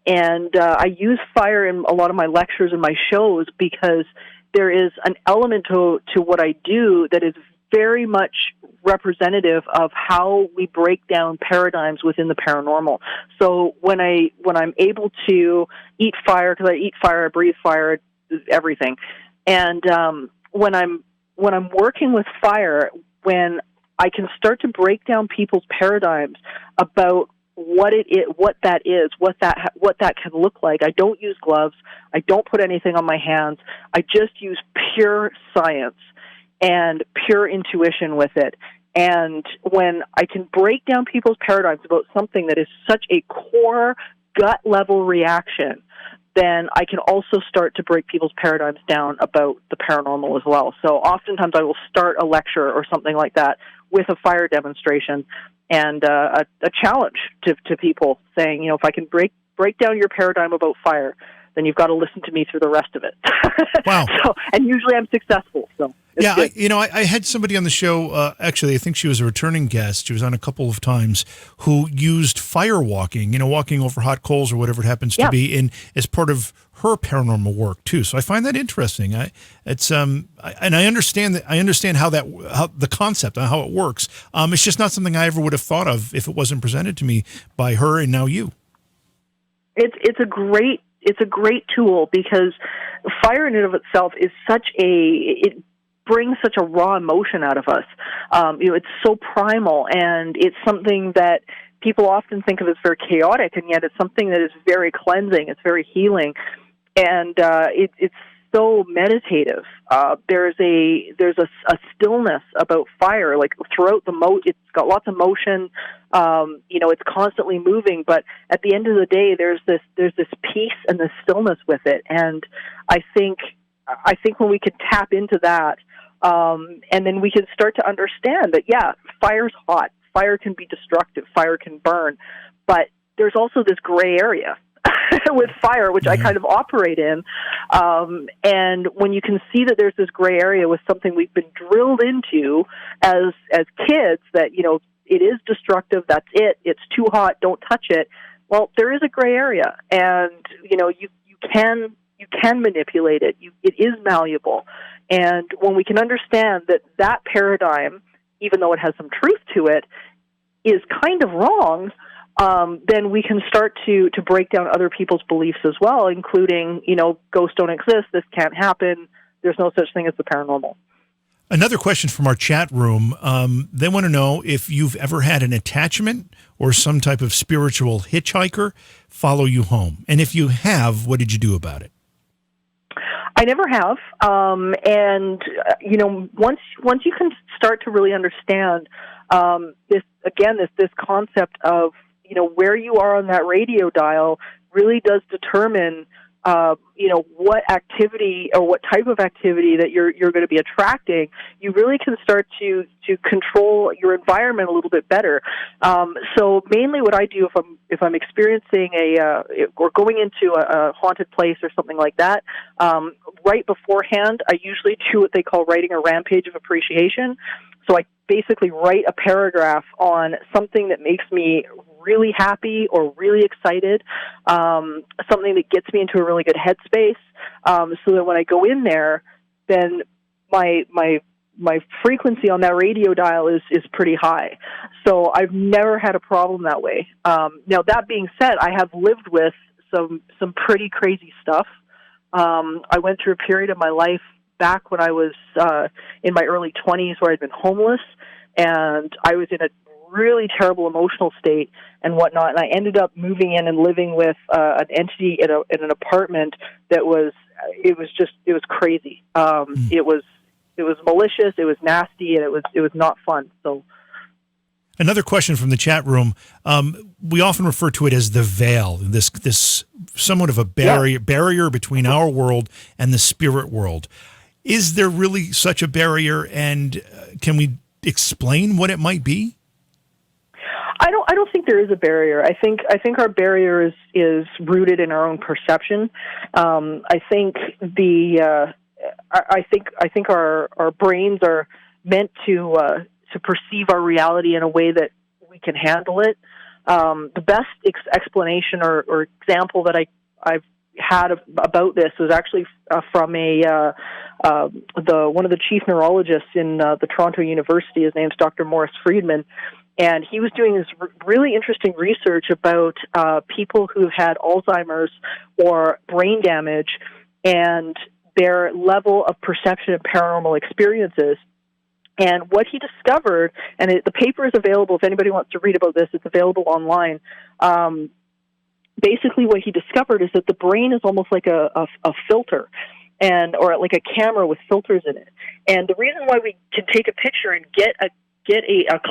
And I use fire in a lot of my lectures and my shows because there is an element to what I do that is very much representative of how we break down paradigms within the paranormal. So when I'm able to eat fire, because I eat fire, I breathe fire, everything, and when I'm working with fire, when I can start to break down people's paradigms about what it is, what that can look like. I don't use gloves. I don't put anything on my hands. I just use pure science and pure intuition with it. And when I can break down people's paradigms about something that is such a core gut-level reaction, then I can also start to break people's paradigms down about the paranormal as well. So oftentimes I will start a lecture or something like that with a fire demonstration and a challenge to people saying, if I can break down your paradigm about fire, then you've got to listen to me through the rest of it. Wow. And usually I'm successful. So yeah, I had somebody on the show, actually, I think she was a returning guest. She was on a couple of times, who used fire walking, walking over hot coals or whatever it happens to be, as part of her paranormal work too. So I find that interesting. I understand that. I understand how the concept, how it works. It's just not something I ever would have thought of if it wasn't presented to me by her and now you. It's a great tool, because fire in and of itself is it brings such a raw emotion out of us. It's so primal, and it's something that people often think of as very chaotic, and yet it's something that is very cleansing. It's very healing, and it's so meditative. There's a stillness about fire, like throughout it's got lots of motion. It's constantly moving, but at the end of the day, there's this peace and this stillness with it. And I think when we can tap into that, and then we can start to understand that, fire's hot, fire can be destructive, fire can burn, but there's also this gray area with fire, which I kind of operate in. And when you can see that there's this gray area with something we've been drilled into as kids, that, it is destructive, that's it, it's too hot, don't touch it. Well, there is a gray area, and, you can manipulate it. It is malleable. And when we can understand that paradigm, even though it has some truth to it, is kind of wrong, then we can start to break down other people's beliefs as well, including, ghosts don't exist, this can't happen, there's no such thing as the paranormal. Another question from our chat room. They want to know if you've ever had an attachment or some type of spiritual hitchhiker follow you home. And if you have, what did you do about it? I never have. And once you can start to really understand this concept of, where you are on that radio dial really does determine what activity or what type of activity that you're going to be attracting. You really can start to control your environment a little bit better. So mainly what I do if I'm experiencing or going into a haunted place or something like that, right beforehand, I usually do what they call writing a rampage of appreciation. So I basically write a paragraph on something that makes me really happy or really excited, something that gets me into a really good headspace, so that when I go in there, then my frequency on that radio dial is pretty high. So I've never had a problem that way. Now, that being said, I have lived with some pretty crazy stuff. I went through a period of my life back when I was in my early 20s where I'd been homeless, and I was in a really terrible emotional state and whatnot, and I ended up moving in and living with an entity in an apartment that was crazy. It was malicious, it was nasty, and it was not fun. So another question from the chat room. We often refer to it as the veil, this somewhat of a barrier between our world and the spirit world. Is there really such a barrier, and can we explain what it might be? I don't think there is a barrier. I think our barrier is rooted in our own perception. I think I think our brains are meant to perceive our reality in a way that we can handle it. The best explanation or example that I've had about this was actually from one of the chief neurologists in the Toronto University. His name's Dr. Morris Friedman. And he was doing this really interesting research about people who've had Alzheimer's or brain damage and their level of perception of paranormal experiences. And what he discovered, and the paper is available if anybody wants to read about this, it's available online. Basically what he discovered is that the brain is almost like a filter, or like a camera with filters in it. And the reason why we can take a picture and get a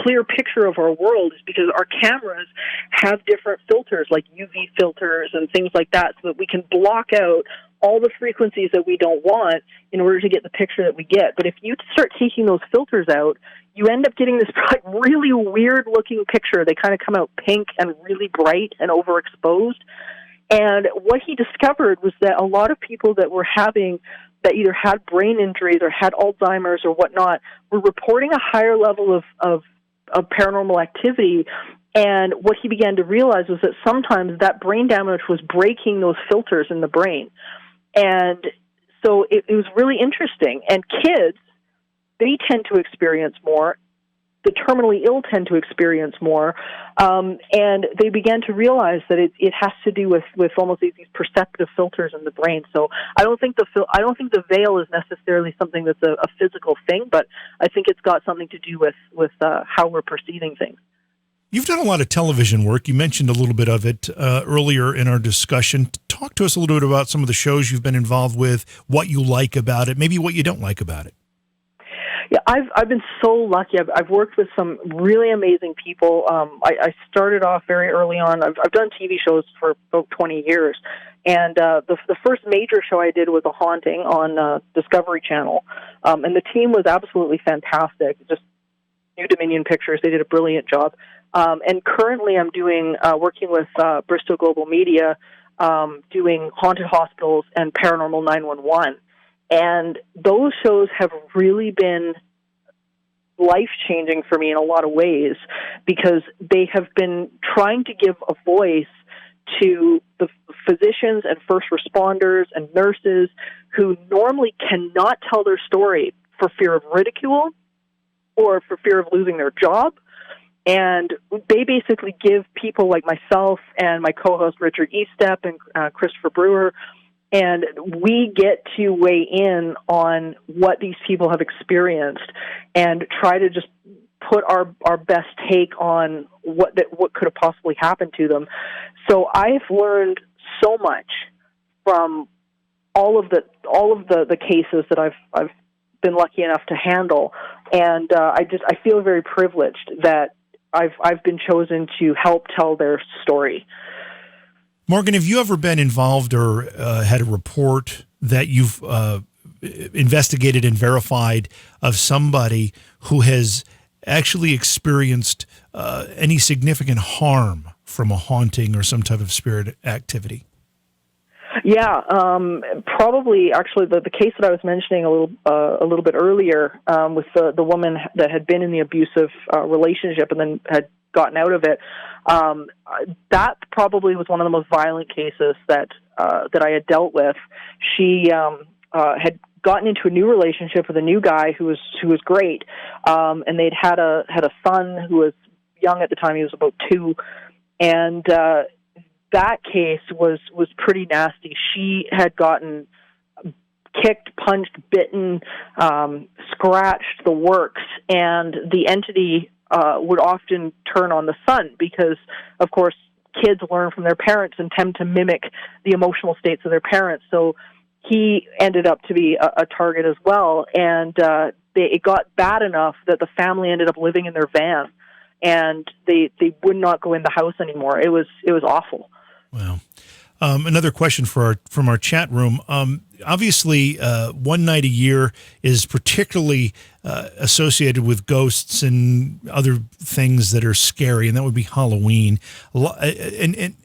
clear picture of our world is because our cameras have different filters, like UV filters and things like that, so that we can block out all the frequencies that we don't want in order to get the picture that we get. But if you start taking those filters out, you end up getting this really weird-looking picture. They kind of come out pink and really bright and overexposed. And what he discovered was that a lot of people that were having, that either had brain injuries or had Alzheimer's or whatnot, were reporting a higher level of paranormal activity. And what he began to realize was that sometimes that brain damage was breaking those filters in the brain. And so it was really interesting. And kids, they tend to experience more. The terminally ill tend to experience more. And they began to realize that it has to do with almost these perceptive filters in the brain. So I don't think the veil is necessarily something that's a physical thing, but I think it's got something to do with how we're perceiving things. You've done a lot of television work. You mentioned a little bit of it earlier in our discussion. Talk to us a little bit about some of the shows you've been involved with, what you like about it, maybe what you don't like about it. Yeah, I've been so lucky. I've worked with some really amazing people. I started off very early on. I've done TV shows for about 20 years, and the first major show I did was A Haunting on Discovery Channel, and the team was absolutely fantastic. Just New Dominion Pictures, they did a brilliant job. And currently, I'm working with Bristol Global Media, doing haunted hospitals and Paranormal 911. And those shows have really been life-changing for me in a lot of ways, because they have been trying to give a voice to the physicians and first responders and nurses who normally cannot tell their story for fear of ridicule or for fear of losing their job. And they basically give people like myself and my co-host Richard Eastep and Christopher Brewer, and we get to weigh in on what these people have experienced and try to just put our best take on what could have possibly happened to them. So I've learned so much from all of the cases that I've been lucky enough to handle, and I feel very privileged that I've been chosen to help tell their story. Morgan, have you ever been involved or had a report that you've investigated and verified of somebody who has actually experienced any significant harm from a haunting or some type of spirit activity? Yeah, probably. Actually, the case that I was mentioning a little bit earlier, with the woman that had been in the abusive relationship and then had gotten out of it, that probably was one of the most violent cases that I had dealt with. She had gotten into a new relationship with a new guy who was great, and they'd had a son who was young at the time. He was about 2, and that case was pretty nasty. She had gotten kicked, punched, bitten, scratched, the works, and the entity would often turn on the son because, of course, kids learn from their parents and tend to mimic the emotional states of their parents. So he ended up to be a target as well, and it got bad enough that the family ended up living in their van, and they would not go in the house anymore. It was awful. Wow. Another question from our chat room. Obviously, one night a year is particularly associated with ghosts and other things that are scary, and that would be Halloween. And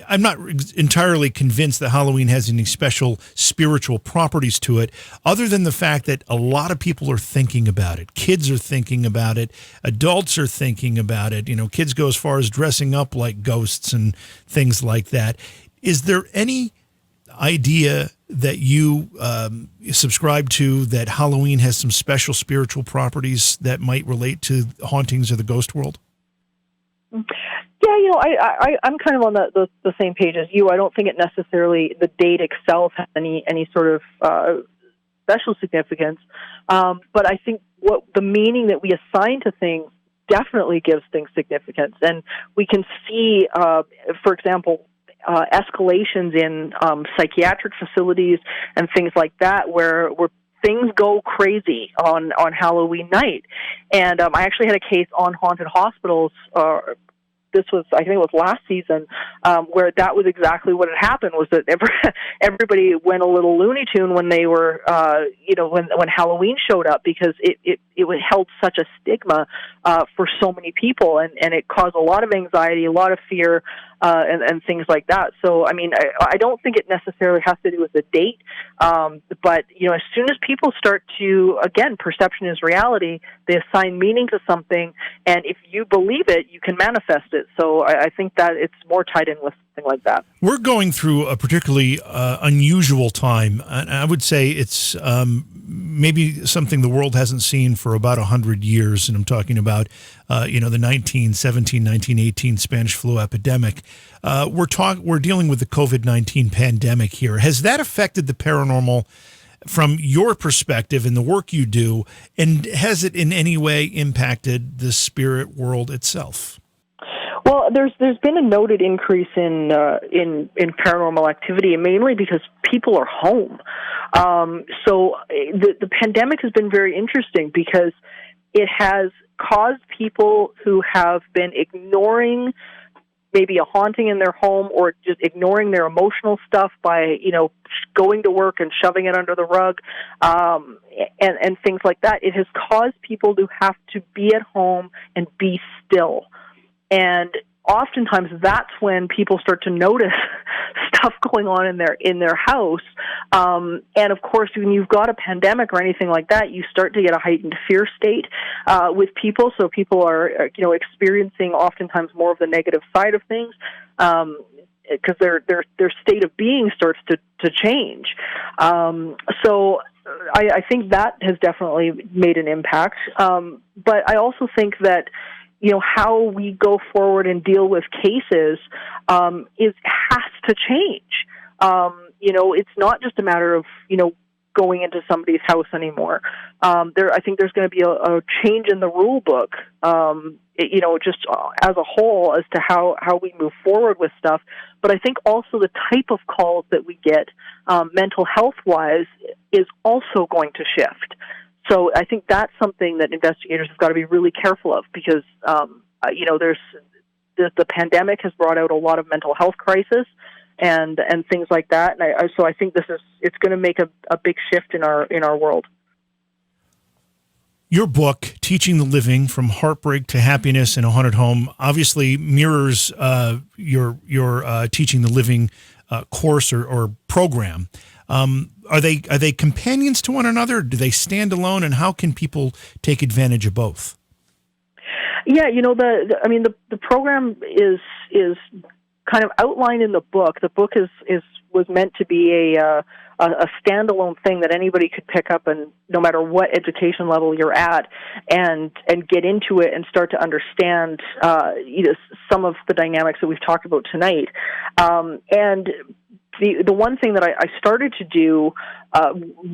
I'm not entirely convinced that Halloween has any special spiritual properties to it, other than the fact that a lot of people are thinking about it. Kids are thinking about it. Adults are thinking about it. You know, kids go as far as dressing up like ghosts and things like that. Is there any idea that you subscribe to that Halloween has some special spiritual properties that might relate to hauntings or the ghost world? Yeah, you know, I'm kind of on the same page as you. I don't think it necessarily, the date itself has any sort of special significance, but I think what the meaning that we assign to things definitely gives things significance. And we can see, for example, escalations in psychiatric facilities and things like that where things go crazy on Halloween night. And I actually had a case on haunted hospitals. This was, I think it was last season, where that was exactly what had happened, was that everybody went a little Looney Tune when they were, when Halloween showed up, because it held such a stigma for so many people, and it caused a lot of anxiety, a lot of fear, and things like that. So, I mean, I don't think it necessarily has to do with the date, but, as soon as people start to, again, perception is reality, they assign meaning to something, and if you believe it, you can manifest it. So I think that it's more tied in with something like that. We're going through a particularly unusual time, and I would say it's maybe something the world hasn't seen for about 100 years, and I'm talking about, the 1917, 1918 Spanish flu epidemic. We're dealing with the COVID-19 pandemic here. Has that affected the paranormal from your perspective in the work you do, and has it in any way impacted the spirit world itself? Well, there's been a noted increase in paranormal activity, mainly because people are home. So the pandemic has been very interesting because it has caused people who have been ignoring maybe a haunting in their home or just ignoring their emotional stuff by, going to work and shoving it under the rug, and things like that. It has caused people to have to be at home and be still. And oftentimes that's when people start to notice stuff going on in their house. And of course, when you've got a pandemic or anything like that, you start to get a heightened fear state with people. So people are, experiencing oftentimes more of the negative side of things because their state of being starts to change. So I think that has definitely made an impact. But I also think that how we go forward and deal with cases has to change. It's not just a matter of, going into somebody's house anymore. I think there's going to be a change in the rule book, just as a whole as to how we move forward with stuff. But I think also the type of calls that we get, mental health-wise, is also going to shift. So I think that's something that investigators have got to be really careful of because, there's the pandemic has brought out a lot of mental health crisis and things like that. And so I think it's going to make a big shift in our world. Your book, Teaching the Living: From Heartbreak to Happiness in a Haunted Home, obviously mirrors your Teaching the Living course or program. Are they companions to one another? Do they stand alone? And how can people take advantage of both? Yeah, the program is kind of outlined in the book. The book was meant to be a standalone thing that anybody could pick up, and no matter what education level you're at, and get into it and start to understand some of the dynamics that we've talked about tonight. And the one thing that I started to do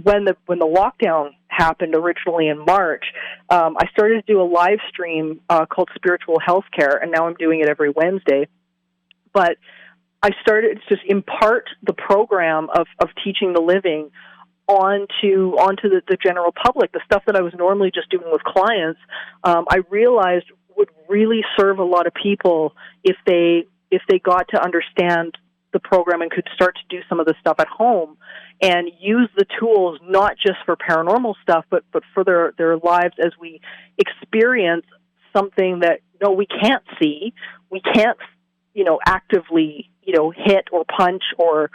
when the lockdown happened originally in March, I started to do a live stream called Spiritual Healthcare, and now I'm doing it every Wednesday. But I started to just impart the program of Teaching the Living onto the general public. The stuff that I was normally just doing with clients, I realized would really serve a lot of people if they got to understand the program and could start to do some of the stuff at home and use the tools not just for paranormal stuff, but for their lives as we experience something that we can't see, we can't actively hit or punch or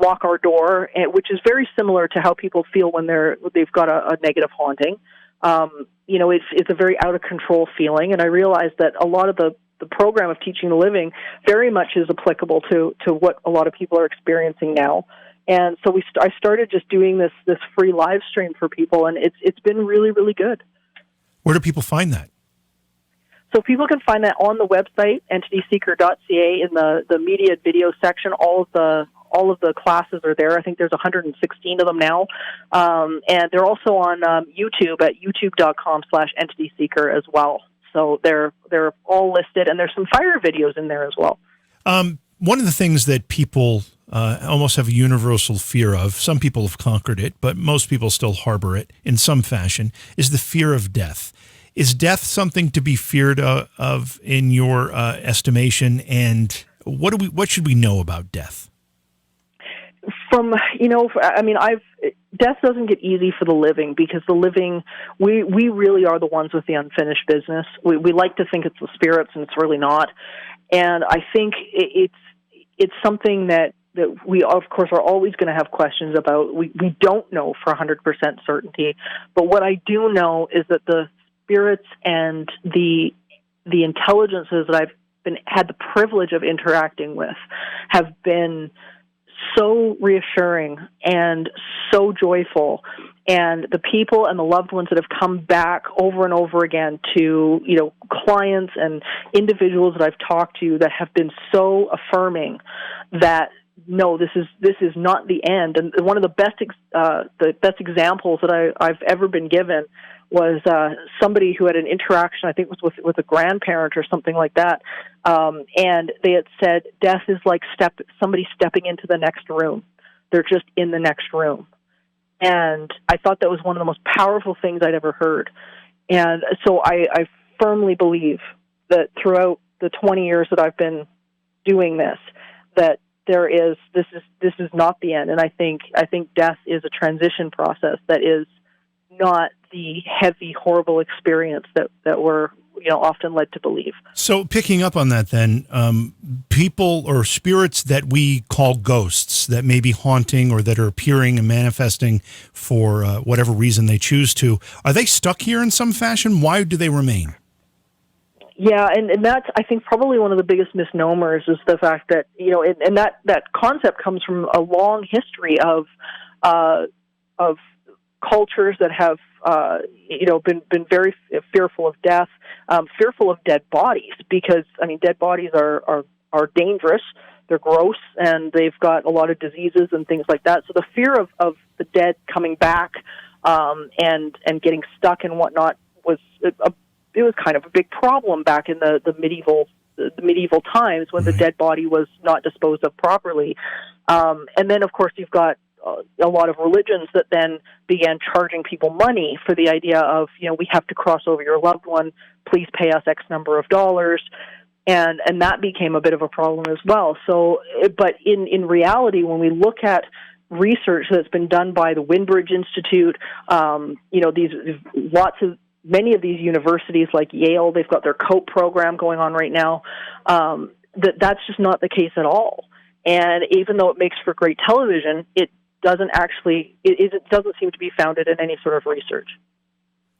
lock our door, which is very similar to how people feel when they've got a negative haunting. It's a very out of control feeling, and I realized that a lot of the program of Teaching the Living very much is applicable to what a lot of people are experiencing now. And so I started just doing this free live stream for people, and it's been really, really good. Where do people find that? So people can find that on the website, entityseeker.ca, in the media video section. All of the classes are there. I think there's 116 of them now. And they're also on YouTube at youtube.com/entityseeker as well. So they're all listed, and there's some fire videos in there as well. One of the things that people almost have a universal fear of, some people have conquered it, but most people still harbor it in some fashion, is the fear of death. Is death something to be feared of in your estimation? And what should we know about death? death doesn't get easy for the living, because the living, we really are the ones with the unfinished business. We like to think it's the spirits, and it's really not. And I think it's something that we, of course, are always going to have questions about. We don't know for 100% certainty, but what I do know is that the spirits and the intelligences that I've had the privilege of interacting with have been so reassuring and so joyful, and the people and the loved ones that have come back over and over again to, clients and individuals that I've talked to that have been so affirming that no, this is not the end. And one of the best examples that I've ever been given was somebody who had an interaction, I think it was with a grandparent or something like that, and they had said, death is like somebody stepping into the next room. They're just in the next room. And I thought that was one of the most powerful things I'd ever heard. And so I firmly believe that throughout the 20 years that I've been doing this, that this is not the end. And I think death is a transition process that is not the heavy, horrible experience that we're often led to believe. So picking up on that then, people or spirits that we call ghosts that may be haunting or that are appearing and manifesting for whatever reason they choose to, are they stuck here in some fashion? Why do they remain? Yeah, and that's, I think, probably one of the biggest misnomers is the fact that, and that concept comes from a long history of cultures that have, been very fearful of death, fearful of dead bodies, because, dead bodies are dangerous, they're gross, and they've got a lot of diseases and things like that. So the fear of the dead coming back and getting stuck and whatnot was it was kind of a big problem back in the medieval times when the dead body was not disposed of properly. And then, of course, you've got a lot of religions that then began charging people money for the idea of, we have to cross over your loved one, please pay us X number of dollars. And that became a bit of a problem as well. So, but in reality, when we look at research that's been done by the Windbridge Institute, many of these universities like Yale, they've got their COPE program going on right now, that's just not the case at all. And even though it makes for great television, it doesn't seem to be founded in any sort of research.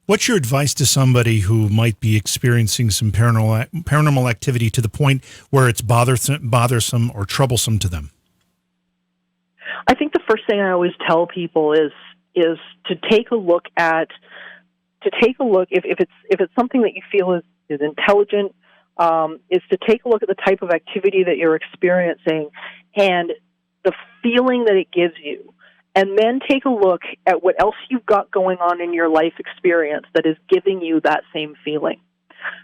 What's your advice to somebody who might be experiencing some paranormal activity to the point where it's bothersome or troublesome to them? I think the first thing I always tell people is to take a look if it's something that you feel is intelligent, is to take a look at the type of activity that you're experiencing and the feeling that it gives you, and then take a look at what else you've got going on in your life experience that is giving you that same feeling.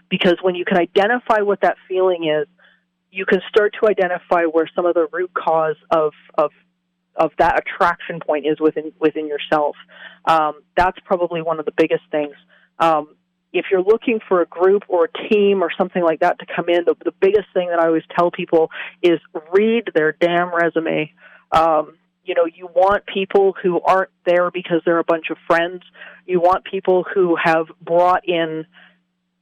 Because when you can identify what that feeling is, you can start to identify where some of the root cause of that attraction point is within yourself. That's probably one of the biggest things. If you're looking for a group or a team or something like that to come in, the biggest thing that I always tell people is read their damn resume. You want people who aren't there because they're a bunch of friends. You want people who have brought in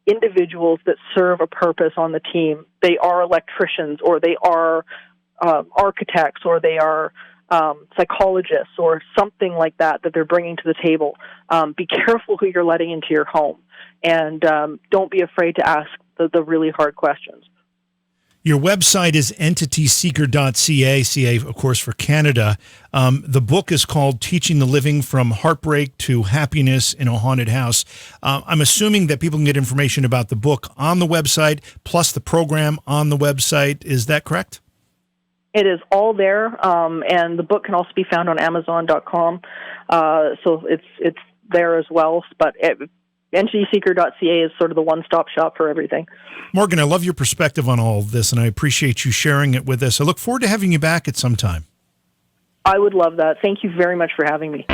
individuals that serve a purpose on the team. They are electricians, or they are architects, or they are psychologists, or something like that they're bringing to the table. Be careful who you're letting into your home, and don't be afraid to ask the really hard questions. Your website is entityseeker.ca, CA, of course, for Canada. The book is called Teaching the Living from Heartbreak to Happiness in a Haunted House. I'm assuming that people can get information about the book on the website, plus the program on the website. Is that correct? It is all there, and the book can also be found on Amazon.com, so it's there as well. But entityseeker.ca is sort of the one-stop shop for everything. Morgan, I love your perspective on all of this, and I appreciate you sharing it with us. I look forward to having you back at some time. I would love that. Thank you very much for having me.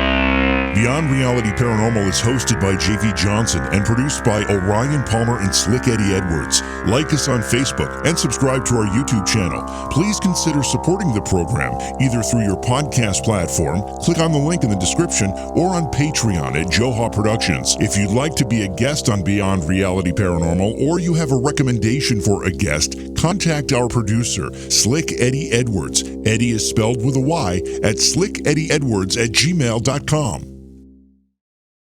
Beyond Reality Paranormal is hosted by JV Johnson and produced by Orion Palmer and Slick Eddie Edwards. Like us on Facebook and subscribe to our YouTube channel. Please consider supporting the program either through your podcast platform, click on the link in the description, or on Patreon at Joha Productions. If you'd like to be a guest on Beyond Reality Paranormal, or you have a recommendation for a guest, contact our producer, Slick Eddie Edwards. Eddie is spelled with a Y at slickeddieedwards@gmail.com.